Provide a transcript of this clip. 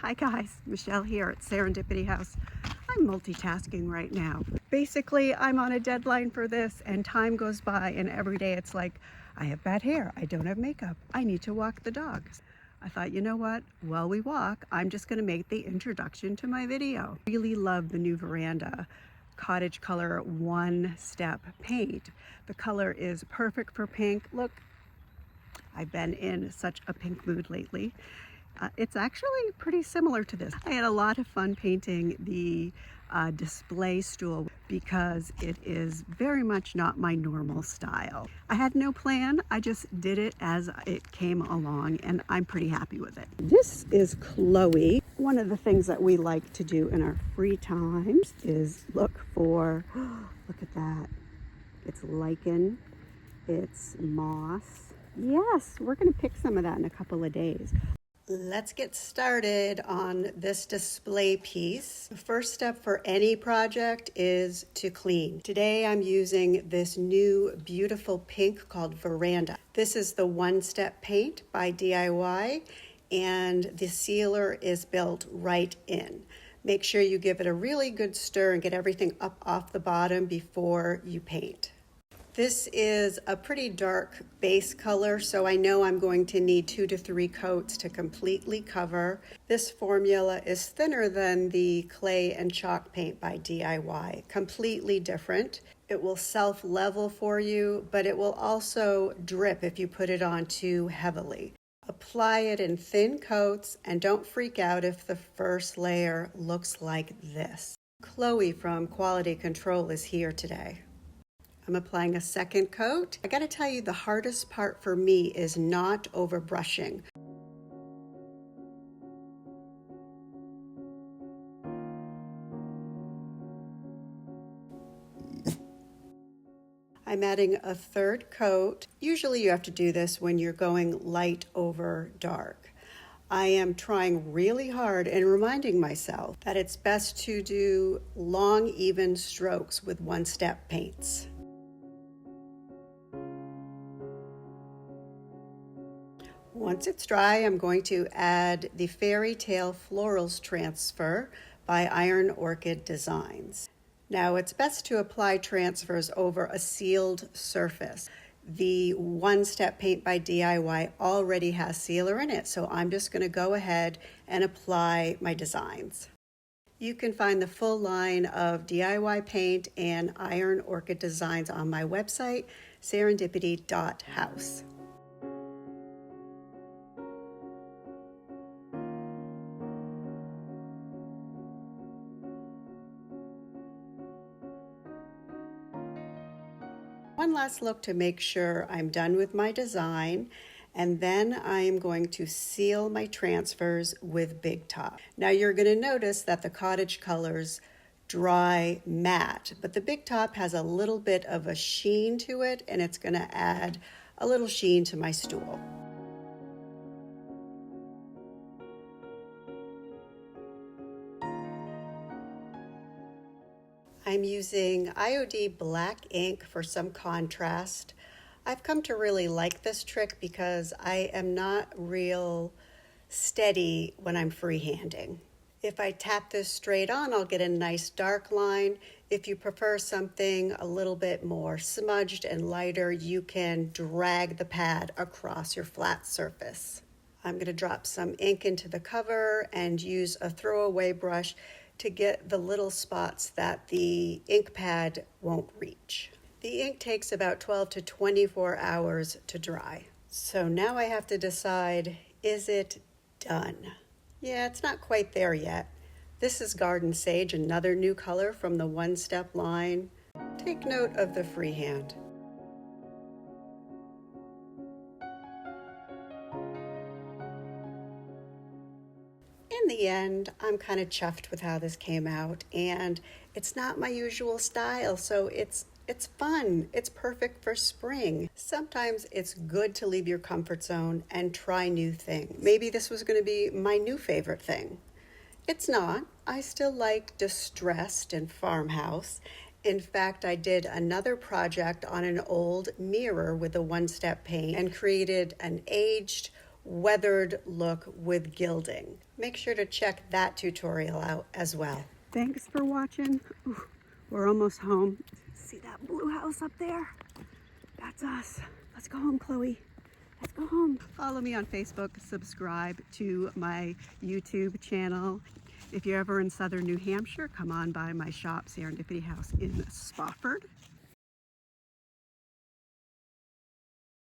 Hi guys, Michelle here at Serendipity.House. I'm multitasking right now. Basically, I'm on a deadline for this and time goes by and every day it's like, I have bad hair, I don't have makeup, I need to walk the dogs. I thought, you know what, while we walk, I'm just gonna make the introduction to my video. Really love the new Veranda Cottage color one-step paint. The color is perfect for pink. Look, I've been in such a pink mood lately. It's actually pretty similar to this. I had a lot of fun painting the display stool because it is very much not my normal style. I had no plan, I just did it as it came along and I'm pretty happy with it. This is Chloe. One of the things that we like to do in our free times is look for, look at that, it's lichen, it's moss. Yes, we're gonna pick some of that in a couple of days. Let's get started on this display piece. The first step for any project is to clean. Today I'm using this new beautiful pink called Veranda. This is the one-step paint by DIY and the sealer is built right in. Make sure you give it a really good stir and get everything up off the bottom before you paint. This is a pretty dark base color, so I know I'm going to need 2 to 3 coats to completely cover. This formula is thinner than the clay and chalk paint by DIY, completely different. It will self-level for you, but it will also drip if you put it on too heavily. Apply it in thin coats and don't freak out if the first layer looks like this. Chloe from Quality Control is here today. I'm applying a second coat. I gotta tell you, the hardest part for me is not over brushing. I'm adding a third coat. Usually you have to do this when you're going light over dark. I am trying really hard and reminding myself that it's best to do long, even strokes with one-step paints. Once it's dry, I'm going to add the Fairy Tale Florals Transfer by Iron Orchids Designs. Now, it's best to apply transfers over a sealed surface. The one-step paint by DIY already has sealer in it, so I'm just going to go ahead and apply my designs. You can find the full line of DIY paint and Iron Orchid Designs on my website, Serendipity.House. One last look to make sure I'm done with my design, and then I am going to seal my transfers with Big Top. Now you're going to notice that the Cottage colors dry matte, but the Big Top has a little bit of a sheen to it, and it's going to add a little sheen to my stool. I'm using IOD black ink for some contrast. I've come to really like this trick because I am not real steady when I'm freehanding. If I tap this straight on, I'll get a nice dark line. If you prefer something a little bit more smudged and lighter, you can drag the pad across your flat surface. I'm going to drop some ink into the cover and use a throwaway brush to get the little spots that the ink pad won't reach. The ink takes about 12 to 24 hours to dry. So now I have to decide, is it done? Yeah, it's not quite there yet. This is Garden Sage, another new color from the one-step line. Take note of the freehand. In the end, I'm kind of chuffed with how this came out, and it's not my usual style, so it's fun. It's perfect for spring. Sometimes it's good to leave your comfort zone and try new things. Maybe this was going to be my new favorite thing. It's not. I still like distressed and farmhouse. In fact, I did another project on an old mirror with a one-step paint and created an aged weathered look with gilding. Make sure to check that tutorial out as well. Thanks for watching. Ooh, we're almost home. See that blue house up there? That's us. Let's go home, Chloe. Let's go home. Follow me on Facebook, subscribe to my YouTube channel. If you're ever in southern New Hampshire, come on by my shop, Serendipity House in Spofford.